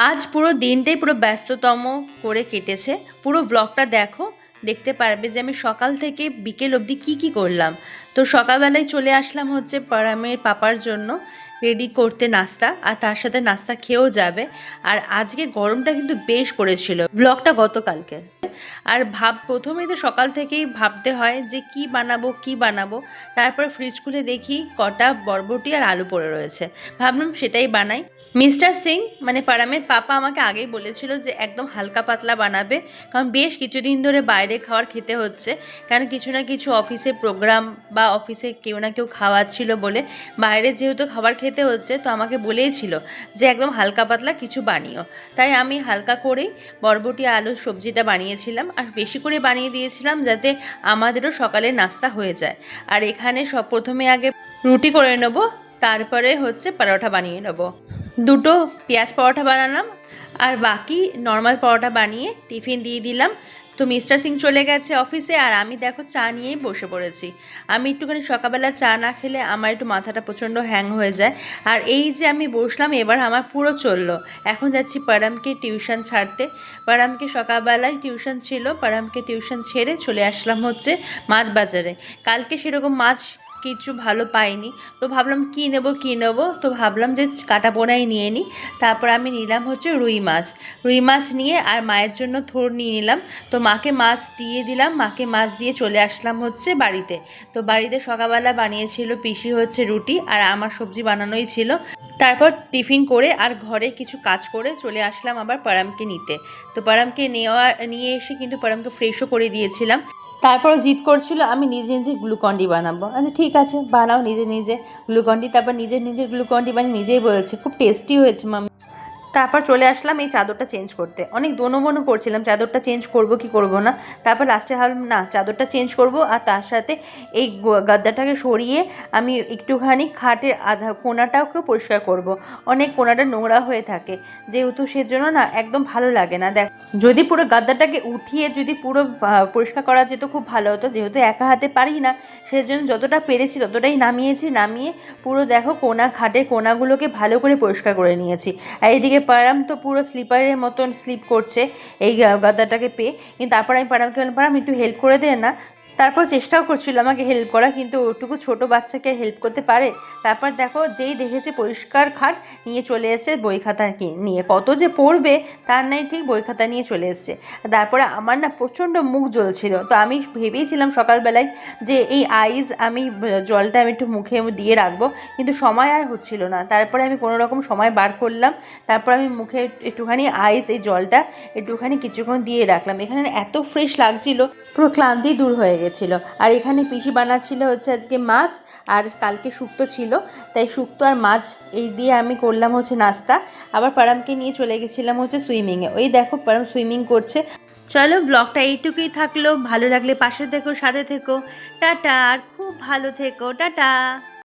আজ পুরো দিনটাই পুরো ব্যস্ততম করে কেটেছে। পুরো ব্লগটা দেখো, দেখতে পারবে যে আমি সকাল থেকে বিকেল অবধি কি করলাম। তো সকালবেলায় চলে আসলাম হচ্ছে পারামের পাপার জন্য রেডি করতে নাস্তা, আর তার সাথে নাস্তা খেয়েও যাবে। আর আজকে গরমটা কিন্তু বেশ পড়েছিল, ব্লগটা গতকালকে। আর প্রথমেই তো সকাল থেকেই ভাবতে হয় যে কি বানাবো। তারপর ফ্রিজ খুলে দেখি কটা বরবটি আর আলু পড়ে রয়েছে, ভাবলাম সেটাই বানাই। মিস্টার সিং মানে পারামের পাপা আমাকে আগেই বলেছিল যে একদম হালকা পাতলা বানাবে, কারণ বেশ কিছুদিন ধরে বাইরে খাবার খেতে হচ্ছে। কারণ কিছু না কিছু অফিসে প্রোগ্রাম বা অফিসে কেউ না কেউ খাওয়াচ্ছিল বলে বাইরে যেহেতু খাবার খেতে হচ্ছে, তো আমাকে বলেইছিল যে একদম হালকা পাতলা কিছু বানিও। তাই আমি হালকা করেই বরবটি আলুর সবজিটা বানিয়েছিলাম, আর বেশি করে বানিয়ে দিয়েছিলাম যাতে আমাদেরও সকালে নাস্তা হয়ে যায়। আর এখানে সব প্রথমে আগে রুটি করে নেবো, তারপরে হচ্ছে পরোটা বানিয়ে নেবো। দুটো পেঁয়াজ পরোটা বানালাম, আর বাকি নর্মাল পরোটা বানিয়ে টিফিন দিয়ে দিলাম। তো মিস্টার সিং চলে গেছে অফিসে, আর আমি দেখো চা নিয়েই বসে পড়েছি। আমি একটুখানি সকালবেলা চা না খেলে আমার একটু মাথাটা প্রচণ্ড হ্যাং হয়ে যায়। আর এই যে আমি বসলাম, এবার আমার পুরো চললো। এখন যাচ্ছি পারামকে টিউশন ছাড়তে। পারামকে সকালবেলায় টিউশন ছিল, পারামকে টিউশন ছেড়ে চলে আসলাম হচ্ছে মাছ বাজারে। কালকে সেরকম মাছ কিছু ভালো পাইনি, তো ভাবলাম কী নেবো, তো ভাবলাম যে কাটা পোনাই নিয়ে নিই। তারপর আমি নিলাম হচ্ছে রুই মাছ নিয়ে আর মায়ের জন্য থোড় নিয়ে নিলাম। তো মাকে মাছ দিয়ে দিলাম, মাকে মাছ দিয়ে চলে আসলাম হচ্ছে বাড়িতে। তো বাড়িতে সকালবেলা বানিয়েছিল পিসি হচ্ছে রুটি, আর আমার সবজি বানানোই ছিল। তারপর টিফিন করে আর ঘরে কিছু কাজ করে চলে আসলাম আবার পারামকে নিতে। তো পারামকে নিয়ে এসে কিন্তু পারামকে ফ্রেশও করে দিয়েছিলাম। তারপরও জিদ করছিল আমি নিজে নিজে গ্লুকন্ডি বানাবো। আচ্ছা ঠিক আছে, বানাও নিজে নিজে গ্লুকন্ডি। তারপর নিজের গ্লুকন্ডি বানিয়ে নিজেই বলেছে খুব টেস্টি হয়েছে মাম্মি। তারপর চলে আসলাম এই চাদরটা চেঞ্জ করতে। অনেক দোনো করছিলাম চাদরটা চেঞ্জ করব কি করব না। তারপর লাস্টে ভাবলাম না, চাদরটা চেঞ্জ করব, আর তার সাথে এই গাদ্দাটাকে সরিয়ে আমি একটুখানি খাটের আধা কোণাটাকেও পরিষ্কার করব। অনেক কোণাটা নোংরা হয়ে থাকে, যেহেতু সেজন্য না একদম ভালো লাগে না। দেখ, যদি পুরো গাদ্দাটাকে উঠিয়ে যদি পুরো পরিষ্কার করা যেত খুব ভালো হতো, যেহেতু একা হাতে পারি না, সেজন্য যতটা পেরেছি ততটাই নামিয়ে পুরো দেখো খাটের কোণাগুলোকে ভালো করে পরিষ্কার করে নিয়েছি। আর এইদিকে পারাম তো পুরো স্লিপারের মতন স্লিপ করছে এই গাদাটাকে পেয়ে। কিন্তু তারপর আমি পারামকে বললাম পারাম একটু হেল্প করে দে না। তারপর চেষ্টাও করছিল আমাকে হেল্প করা, কিন্তু ওটুকু ছোট বাচ্চাকে হেল্প করতে পারে? তারপর দেখো যেই দেখেছে পরিষ্কার খাট নিয়ে চলে এসেছে বই খাতা নিয়ে, কত যে পড়বে তার নাই ঠিক, বই খাতা নিয়ে চলে এসেছে। তারপরে আমার না প্রচণ্ড মুখ জ্বলছিল, তো আমি ভেবেইছিলাম সকালবেলায় যে এই আমি জলটা আমি একটু মুখে দিয়ে রাখবো, কিন্তু সময় আর হচ্ছিল না। তারপরে আমি কোনো রকম সময় বার করলাম, তারপর আমি মুখে একটুখানি এই জলটা একটুখানি কিছুক্ষণ দিয়ে রাখলাম। এখানে এত ফ্রেশ লাগছিল, পুরো ক্লান্তি দূর হয়ে গেছিলো। আর এখানে পিসি বানাচ্ছিল হচ্ছে আজকে মাছ, আর কালকে শুক্তো ছিল, তাই শুক্তো আর মাছ এই দিয়ে আমি করলাম হচ্ছে নাস্তা। আবার পারামকে নিয়ে চলে গেছিলাম হচ্ছে সুইমিংয়ে। ওই দেখো পারাম সুইমিং করছে। চলো, ব্লগটা এইটুকুই থাকলো। ভালো লাগলে পাশে থেকো, সাথে থেকো। টাটা, আর খুব ভালো থেকো। টাটা।